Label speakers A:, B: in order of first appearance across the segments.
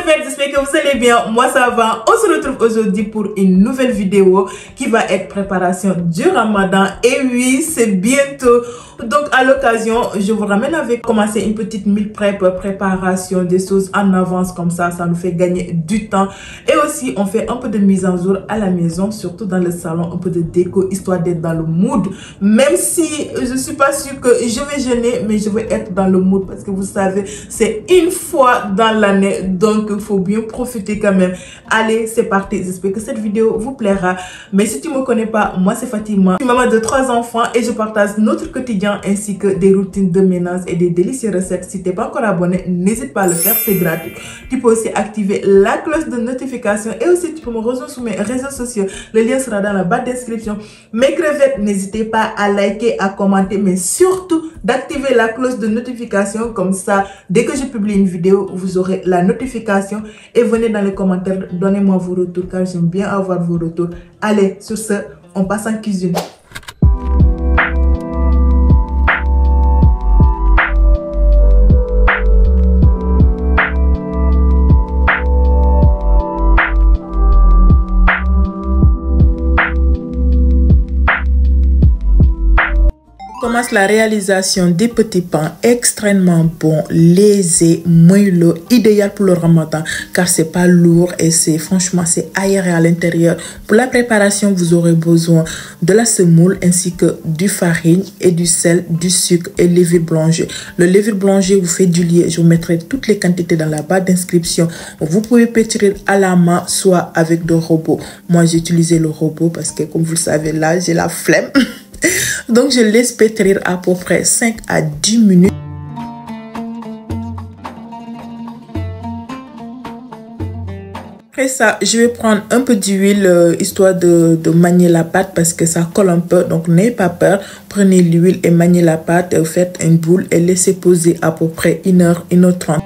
A: crevettes, j'espère que vous allez bien. Moi ça va. On se retrouve aujourd'hui pour une nouvelle vidéo qui va être préparation du Ramadan. Et oui, c'est bientôt. Donc à l'occasion, je vous ramène avec commencer une petite meal prep, préparation des choses en avance comme ça nous fait gagner du temps. Et aussi on fait un peu de mise en jour à la maison, surtout dans le salon, un peu de déco histoire d'être dans le mood. Même si je suis pas sûre que je vais jeûner, mais je vais être dans le mood parce que vous savez, c'est une fois dans l'année, donc il faut bien profiter quand même. Allez, c'est parti. J'espère que cette vidéo vous plaira. Mais si tu me connais pas, moi c'est Fatima. Je suis maman de 3 enfants et je partage notre quotidien ainsi que des routines de ménage et des délicieuses recettes. Si tu n'es pas encore abonné, n'hésite pas à le faire, c'est gratuit. Tu peux aussi activer la cloche de notification et aussi tu peux me rejoindre sur mes réseaux sociaux. Le lien sera dans la barre description. Mes crevettes, n'hésitez pas à liker, à commenter, mais surtout d'activer la cloche de notification. Comme ça, dès que je publie une vidéo, vous aurez la notification. Et venez dans les commentaires, donnez-moi vos retours car j'aime bien avoir vos retours. Allez, sur ce, on passe en cuisine. Commence la réalisation des petits pains extrêmement bons, légers, moelleux, idéal pour le Ramadan car c'est pas lourd et c'est franchement c'est aéré à l'intérieur. Pour la préparation, vous aurez besoin de la semoule ainsi que du farine et du sel, du sucre et levure boulanger. Le levure boulanger vous fait du lait. Je vous mettrai toutes les quantités dans la barre d'inscription. Vous pouvez pétrir à la main soit avec le robot. Moi j'ai utilisé le robot parce que comme vous le savez là j'ai la flemme. Donc je laisse pétrir à peu près 5 à 10 minutes. Après ça, je vais prendre un peu d'huile histoire de manier la pâte parce que ça colle un peu. Donc n'ayez pas peur, prenez l'huile et maniez la pâte, faites une boule et laissez poser à peu près 1 heure, 1h30.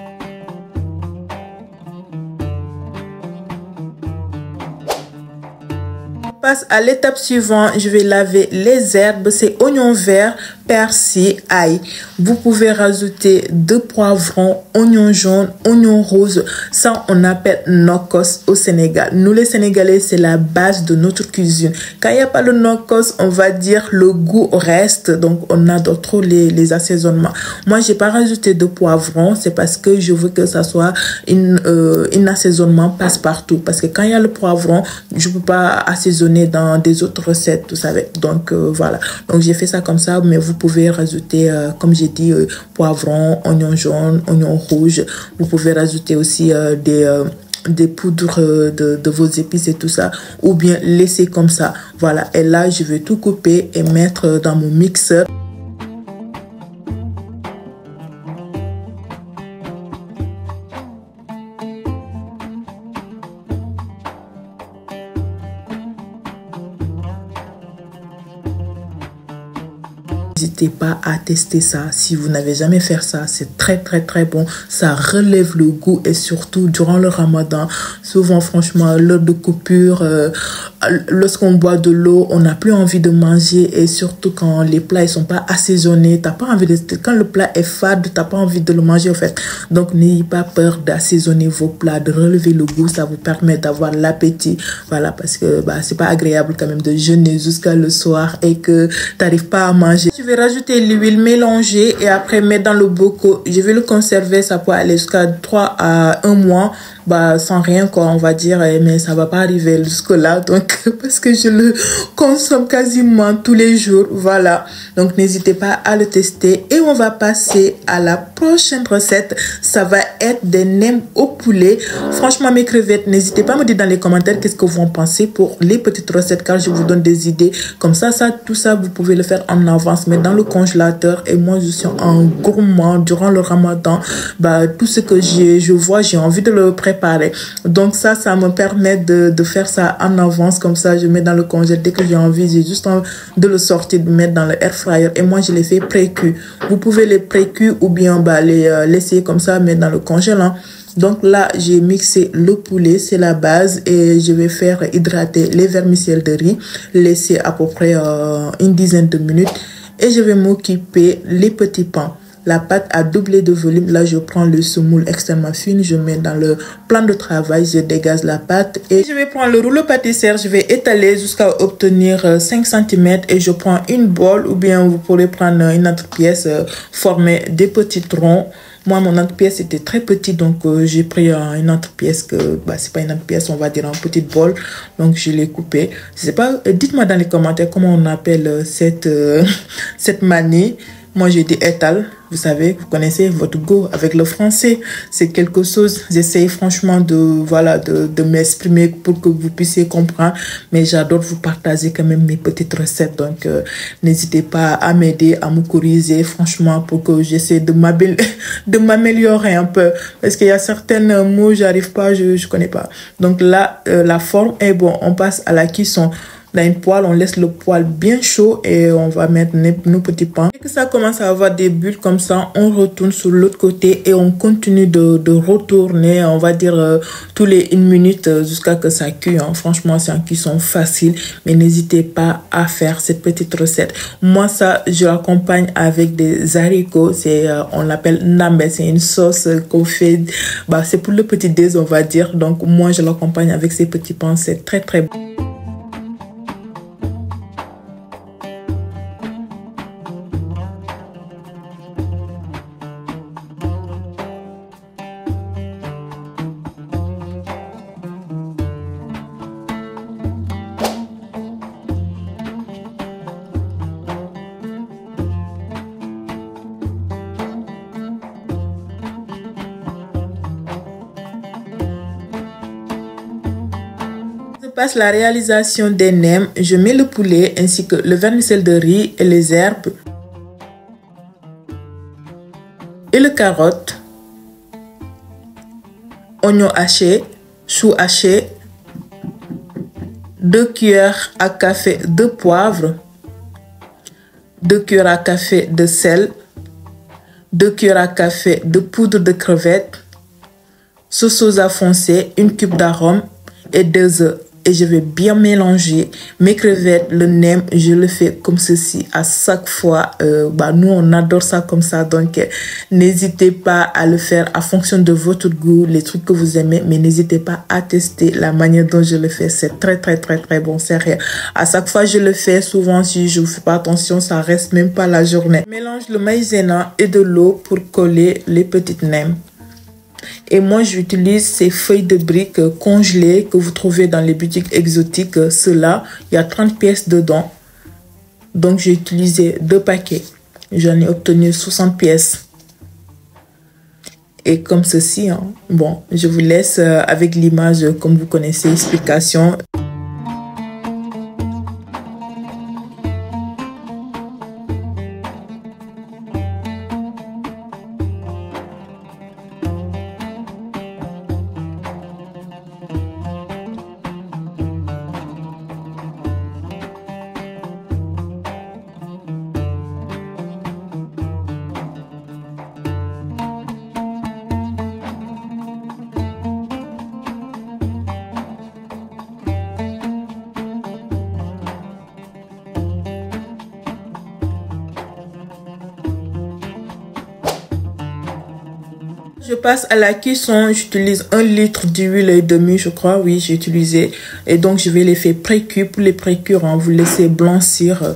A: Passe à l'étape suivante, je vais laver les herbes, c'est oignons verts, persil, ail. Vous pouvez rajouter 2 poivrons, oignons jaunes, oignons roses. Ça, on appelle nokos au Sénégal. Nous, les Sénégalais, c'est la base de notre cuisine. Quand il n'y a pas le nokos, on va dire le goût reste. Donc, on adore trop les assaisonnements. Moi, j'ai pas rajouté de poivrons. C'est parce que je veux que ça soit un assaisonnement passe-partout. Parce que quand il y a le poivron, je peux pas assaisonner dans des autres recettes, vous savez. Donc, voilà. Donc, j'ai fait ça comme ça, mais vous pouvez rajouter, comme j'ai dit, poivrons, oignons jaunes, oignons rouges. Vous pouvez rajouter aussi des poudres de vos épices et tout ça, ou bien laisser comme ça. Voilà. Et là, je vais tout couper et mettre dans mon mixeur. N'hésitez pas à tester ça. Si vous n'avez jamais fait ça, c'est très bon. Ça relève le goût et surtout durant le Ramadan, souvent franchement l'heure de coupure, lorsqu'on boit de l'eau, on n'a plus envie de manger et surtout quand les plats ils sont pas assaisonnés, t'as pas envie de, quand le plat est fade, t'as pas envie de le manger en fait. Donc n'ayez pas peur d'assaisonner vos plats, de relever le goût, ça vous permet d'avoir l'appétit. Voilà, parce que c'est pas agréable quand même de jeûner jusqu'à le soir et que t'arrives pas à manger. Je vais rajouter l'huile mélangée et après mettre dans le bocal. Je vais le conserver, ça peut aller jusqu'à 3 à 1 mois, sans rien quoi, on va dire, mais ça va pas arriver jusque là, donc parce que je le consomme quasiment tous les jours. Voilà, donc n'hésitez pas à le tester et on va passer à la prochaine recette. Ça va être des nems au poulet. Franchement mes crevettes, n'hésitez pas à me dire dans les commentaires qu'est-ce que vous en pensez pour les petites recettes car je vous donne des idées comme ça, tout ça vous pouvez le faire en avance, mais dans le congélateur. Et moi je suis un gourmand durant le Ramadan. Tout ce que je vois, j'ai envie de le préparer. Donc ça me permet de faire ça en avance. Comme ça, je mets dans le congélateur. Dès que j'ai envie, j'ai juste envie de le sortir, de mettre dans le air fryer. Et moi, je les fais pré-cuits. Vous pouvez les pré-cuits ou bien les laisser comme ça, mettre dans le congélateur. Donc là, j'ai mixé le poulet, c'est la base, et je vais faire hydrater les vermicelles de riz, laisser à peu près une dizaine de minutes, et je vais m'occuper les petits pains. la pâte a doublé de volume. Là, je prends le semoule extrêmement fine, je mets dans le plan de travail, je dégage la pâte et je vais prendre le rouleau pâtissière. Je vais étaler jusqu'à obtenir 5 cm et je prends une bolle ou bien vous pourrez prendre une autre pièce, former des petits ronds. Moi, mon autre pièce était très petite, donc j'ai pris une autre pièce que, c'est pas une autre pièce, on va dire une petite bol. Donc, je l'ai coupée. Je sais pas, dites-moi dans les commentaires comment on appelle cette manie. Moi, j'ai dit étal. Vous savez, vous connaissez votre go avec le français. C'est quelque chose, j'essaye franchement de m'exprimer pour que vous puissiez comprendre. Mais j'adore vous partager quand même mes petites recettes. Donc, n'hésitez pas à m'aider, à me corriger, franchement, pour que j'essaie de m'améliorer un peu. Parce qu'il y a certains mots, j'arrive pas, je connais pas. Donc là, la forme est bon. On passe à la cuisson. Dans une poêle, on laisse le poêle bien chaud et on va mettre nos petits pains. Dès que ça commence à avoir des bulles comme ça, on retourne sur l'autre côté et on continue de retourner, on va dire tous les 1 minute jusqu'à que ça cuit. Hein. Franchement, c'est une cuisson facile, mais n'hésitez pas à faire cette petite recette. Moi, ça, je l'accompagne avec des haricots. On l'appelle nambe. C'est une sauce qu'on fait. C'est pour le petit déj, on va dire. Donc, moi, je l'accompagne avec ces petits pains. C'est très, très bon. Passe la réalisation des nems, je mets le poulet ainsi que le vermicelle de riz et les herbes et le carotte, oignons hachés, choux hachés, 2 cuillères à café de poivre, 2 cuillères à café de sel, 2 cuillères à café de poudre de crevettes, sauce soja foncée, 1 cube d'arôme et 2 œufs. Et je vais bien mélanger mes crevettes, le nem, je le fais comme ceci à chaque fois. Nous, on adore ça comme ça. Donc, n'hésitez pas à le faire à fonction de votre goût, les trucs que vous aimez. Mais n'hésitez pas à tester la manière dont je le fais. C'est très, très, très, très bon. Sérieux. À chaque fois, je le fais. Souvent, si je ne fais pas attention, ça reste même pas la journée. Je mélange le maïzena et de l'eau pour coller les petites nems. Et moi, j'utilise ces feuilles de briques congelées que vous trouvez dans les boutiques exotiques. Cela, il y a 30 pièces dedans. Donc, j'ai utilisé 2 paquets. J'en ai obtenu 60 pièces. Et comme ceci, hein. Bon, je vous laisse avec l'image, comme vous connaissez, explication. Je passe à la cuisson, j'utilise 1 litre d'huile et demi, je crois, oui, j'ai utilisé. Et donc, je vais les faire pré-cuire. Pour les pré-cuire, hein, vous laissez blanchir.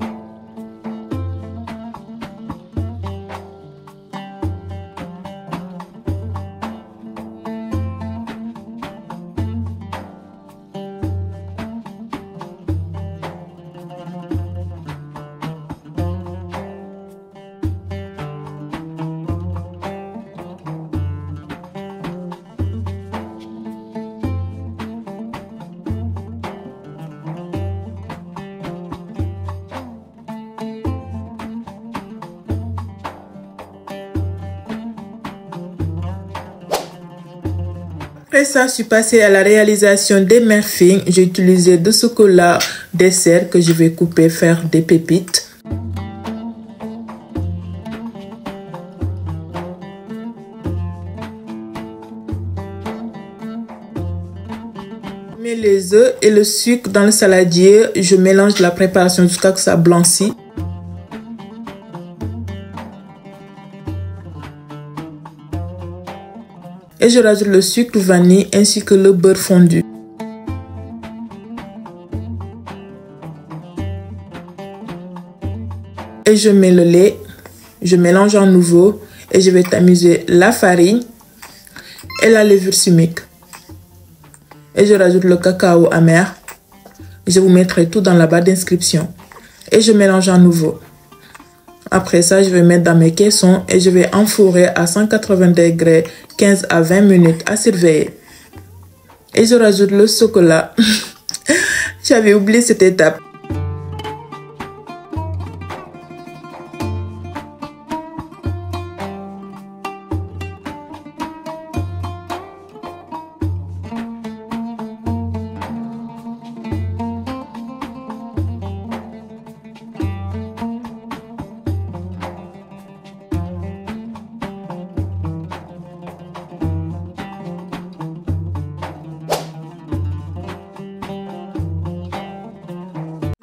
A: Après ça, je suis passée à la réalisation des muffins. J'ai utilisé 2 chocolats dessert que je vais couper, faire des pépites. Je mets les œufs et le sucre dans le saladier. Je mélange la préparation jusqu'à ce que ça blanchisse. Et je rajoute le sucre vanille ainsi que le beurre fondu. Et je mets le lait, je mélange à nouveau et je vais tamiser la farine et la levure chimique. Et je rajoute le cacao amer. Je vous mettrai tout dans la barre d'inscription. Et je mélange à nouveau. Après ça, je vais mettre dans mes caissons et je vais enfourrer à 180 degrés 15 à 20 minutes à surveiller. Et je rajoute le chocolat. J'avais oublié cette étape.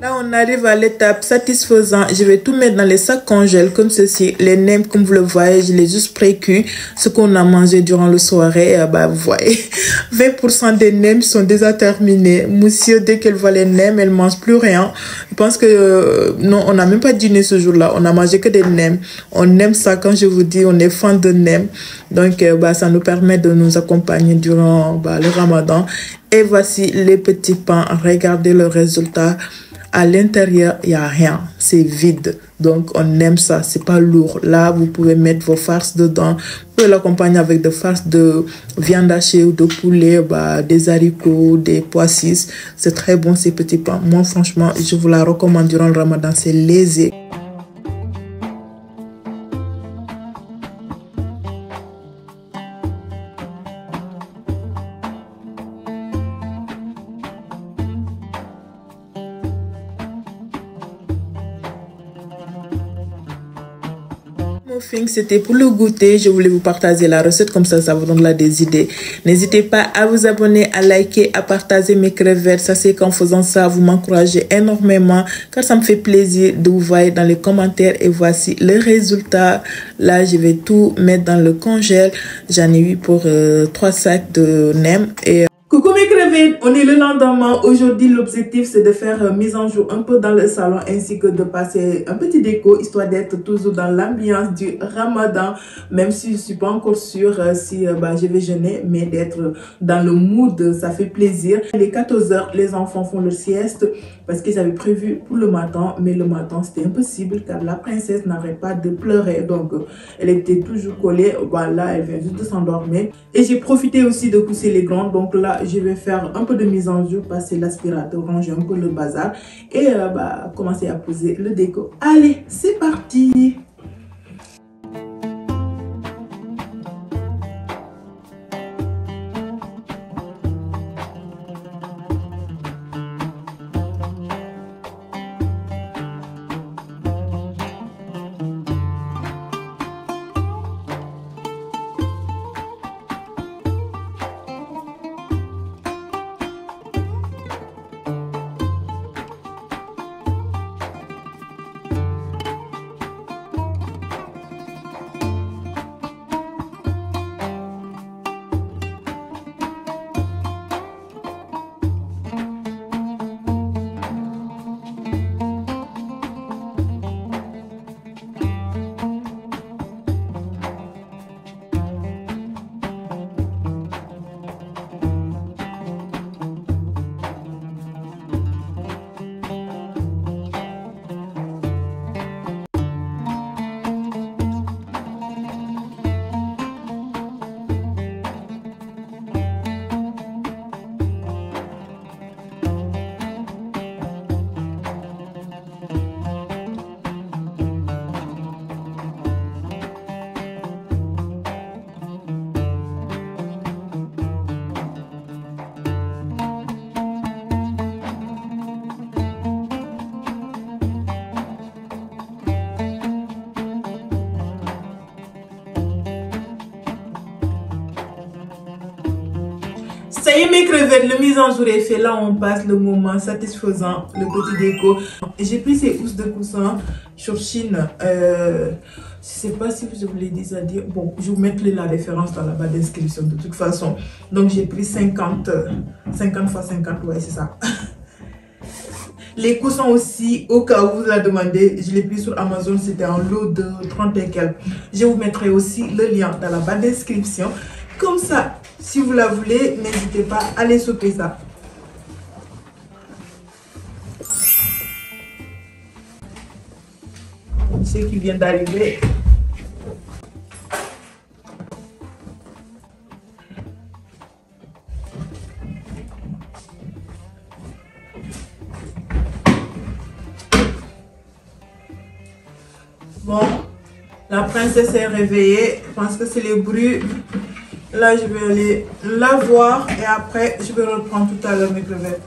A: Là, on arrive à l'étape satisfaisante. Je vais tout mettre dans les sacs congèles comme ceci. Les nems, comme vous le voyez, je les ai juste pré-cuits. Ce qu'on a mangé durant la soirée, vous voyez, 20% des nems sont déjà terminés. Monsieur, dès qu'elle voit les nems, elle mange plus rien. Je pense que non, on n'a même pas dîné ce jour-là. On a mangé que des nems. On aime ça quand je vous dis, on est fan de nems. Donc, ça nous permet de nous accompagner durant le Ramadan. Et voici les petits pains. Regardez le résultat. À l'intérieur, il n'y a rien. C'est vide. Donc, on aime ça. C'est pas lourd. Là, vous pouvez mettre vos farces dedans. Vous pouvez l'accompagner avec des farces de viande hachée ou de poulet, des haricots, des pois chiches. C'est très bon, ces petits pains. Moi, franchement, je vous la recommande durant le Ramadan. C'est léger. C'était pour le goûter. Je voulais vous partager la recette, comme ça vous donne là des idées. N'hésitez pas à vous abonner, à liker, à partager mes crevettes. Ça, c'est qu'en faisant ça, vous m'encouragez énormément, car ça me fait plaisir de vous voir dans les commentaires. Et voici le résultat. Là, je vais tout mettre dans le congèle. J'en ai eu pour 3 sacs de nems. Et coucou mes crevettes, on est le lendemain. Aujourd'hui, l'objectif c'est de faire mise en jour un peu dans le salon ainsi que de passer un petit déco histoire d'être toujours dans l'ambiance du Ramadan. Même si je suis pas encore sûre si je vais jeûner, mais d'être dans le mood, ça fait plaisir. Il est 14 h, les enfants font leur sieste parce qu'ils avaient prévu pour le matin, mais le matin c'était impossible car la princesse n'arrête pas de pleurer. Donc elle était toujours collée. Voilà, elle vient juste de s'endormir. Et j'ai profité aussi de coucher les grandes. Donc là, je vais faire un peu de mise en jour, passer l'aspirateur, ranger un peu le bazar et commencer à poser le déco. Allez, c'est parti! Ça y est mes crevettes, le mise en jour est fait. Là on passe le moment satisfaisant, le petit déco. J'ai pris ces housses de coussin sur Chine. Je sais pas si je vous l'ai déjà dit. Bon, je vous mettrai la référence dans la barre d'inscription de toute façon. Donc j'ai pris 50 x 50, ouais c'est ça. Les coussins aussi, au cas où vous la demandez, je l'ai pris sur Amazon, c'était en lot de 30 et quelques. Je vous mettrai aussi le lien dans la barre d'inscription. Comme ça, si vous la voulez, n'hésitez pas à aller sauter ça. Ce qui vient d'arriver. Bon, la princesse est réveillée. Je pense que c'est les bruits. Là, je vais aller la voir et après, je vais reprendre tout à l'heure mes crevettes.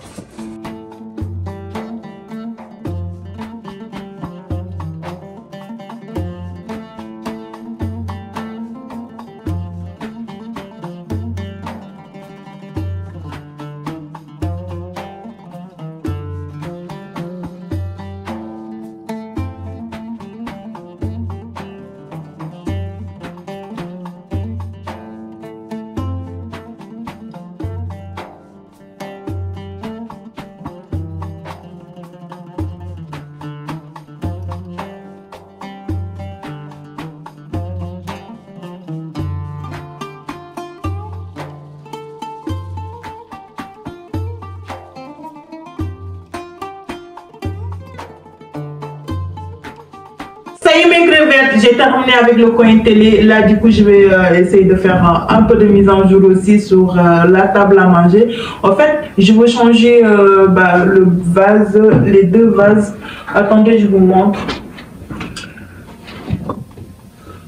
A: Ça y est mes crevettes, j'ai terminé avec le coin télé. Là du coup je vais essayer de faire un peu de mise en jour aussi sur la table à manger. En fait je veux changer le vase, les deux vases. Attendez, je vous montre.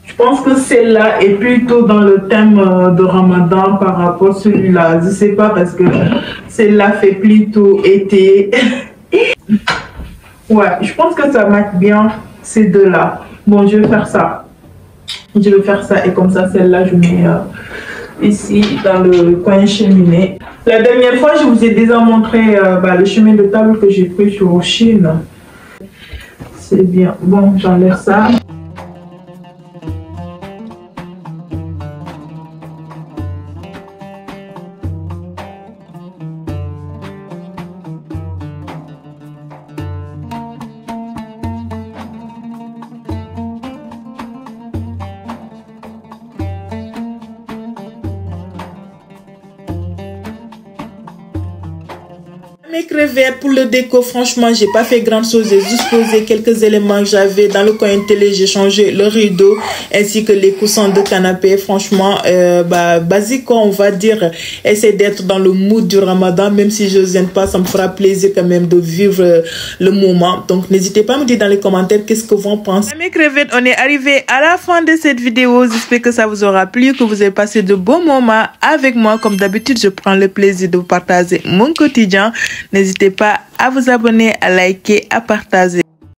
A: Je pense que celle-là est plutôt dans le thème de Ramadan par rapport à celui-là. Je sais pas parce que celle-là fait plutôt été. Ouais, je pense que ça match bien ces deux-là. Bon, je vais faire ça. Je vais faire ça et comme ça, celle-là, je mets ici dans le coin cheminée. La dernière fois, je vous ai déjà montré le chemin de table que j'ai pris sur Chine. C'est bien. Bon, j'enlève ça. Mes crevettes pour le déco, franchement, j'ai pas fait grand chose. J'ai juste posé quelques éléments que j'avais dans le coin télé. J'ai changé le rideau ainsi que les coussins de canapé. Franchement, basique, on va dire. Essayer d'être dans le mood du Ramadan, même si je n'aime pas, ça me fera plaisir quand même de vivre le moment. Donc, n'hésitez pas à me dire dans les commentaires qu'est-ce que vous en pensez. Mes crevettes, on est arrivé à la fin de cette vidéo. J'espère que ça vous aura plu, que vous avez passé de bons moments avec moi. Comme d'habitude, je prends le plaisir de vous partager mon quotidien. N'hésitez pas à vous abonner, à liker, à partager.